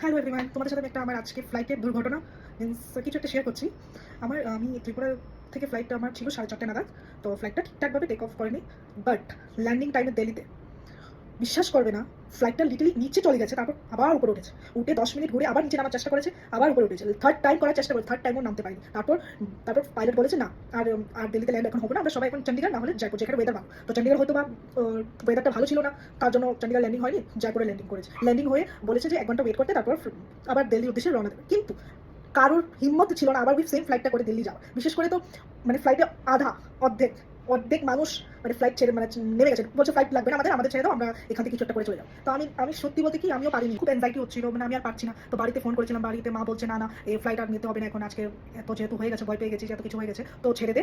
Hello everyone, তোমাদের সাথে আমি একটা আমার আজকে ফ্লাইটের দুর্ঘটনা মিন্স কিছু একটা শেয়ার করছি। আমি ত্রিপুরা থেকে ফ্লাইটটা আমার ছিল 4:30 নাগাদ। তো ফ্লাইটটা ঠিকঠাকভাবে টেক অফ করেনি, বাট ল্যান্ডিং টাইমে দিল্লিতে বিশ্বাস করবে না, ফ্লাইটটা লিটারলি নিচে চলে গেছে, তারপর আবার উপরে উঠেছে। উঠে 10 মিনিট ঘুরে আবার নিচে নামার চেষ্টা করেছে, আবার উপরে উঠেছে। থার্ড টাইম করার চেষ্টা করেছে, থার্ড টাইমও নামতে পারিনি। তারপর পাইলট বলেছে না, আর দিল্লিতে ল্যান্ড এখন হবে না, আমরা সবাই এখন চণ্ডীগড় না হলে জয়পুর, যেখানে ওয়েদার ভালো। তো চণ্ডীগড় হয়তো বা ওয়েদারটা ভালো ছিল না, তার জন্য চণ্ডীগড় ল্যান্ডিং হয়নি, জয়পুরে ল্যান্ডিং করেছে। ল্যান্ডিং হয়ে বলেছে যে 1 ঘন্টা ওয়েট করতে, তারপর আবার দিল্লির উদ্দেশ্যে রওনা দেবে। কিন্তু কারোর হিম্মত ছিল না আবার ওই সেম ফ্লাইটটা করে দিল্লি যাওয়া। বিশেষ করে তো মানে ফ্লাইটে অর্ধেক অর্ধেক মানুষ মানে ফ্লাইট ছেড়ে মানে নেমে গেছে, বলছে ফ্লাইট লাগবে না, আমাদের ছেড়ে দাও, আমরা এখান থেকে কিছু একটা করে চলে যাও। তো আমি সত্যি বলতে কি আমিও পারিনি, খুব অ্যাংজাইটি হচ্ছিল, মানে আমি আর পারছি না। তো বাড়িতে ফোন করেছিলাম, বাড়িতে মা বলছে না না এই ফ্লাইট আর নিতে হবে না এখন, আজকে এত যেহেতু হয়ে গেছে, ভয় পেয়ে গেছি, এত কিছু হয়ে গেছে, তো ছেড়ে দে,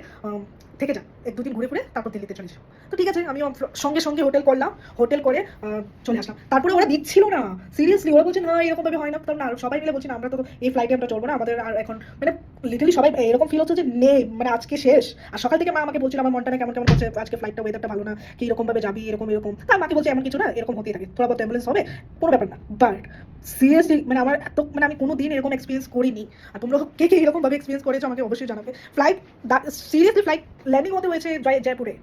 থেকে যা, 1-2 দিন ঘুরে তারপর দিল্লিতে চলে যাও। তো ঠিক আছে, আমি সঙ্গে সঙ্গে হোটেল করলাম, হোটেল করে চলে আসলাম। তারপরে ওরা দিচ্ছিল না, সিরিয়াসলি ওরা বলছে না এরকম ভাবে হয় না। তখন আর সবাই মিলে বলছি না আমরা তো এই ফ্লাইটে আমরা চলবো না, আমাদের আর এখন মানে লিটারলি সবাই এরকম ফিল হচ্ছে যে নেই, মানে আজকে শেষ। আর সকাল থেকে মা আমাকে বলছিল আমার মনটা না কেমন কেমন করছে, আজকে ফ্লাইটটা ওয়েদারটা ভালো না, কি এরকম ভাবে যাবি, এরকম। তার মাকে বলছে এমন কিছু না, এরকম হতেই থাকে, থোড়া বহুত অ্যাম্বুলেন্স হবে, কোনো ব্যাপার না। বাট সিরিয়াসলি মানে আমার এত মানে আমি কোনো দিন এরকম এক্সপিরিয়েন্স করিনি। আর তোমরা কে এরকম ভাবে এক্সপিরিয়েন্স করেছো আমাকে অবশ্যই জানাবে। সিরিয়াসলি ফ্লাইট ল্যান্ডিং হতে হয়েছে জয়পুরে।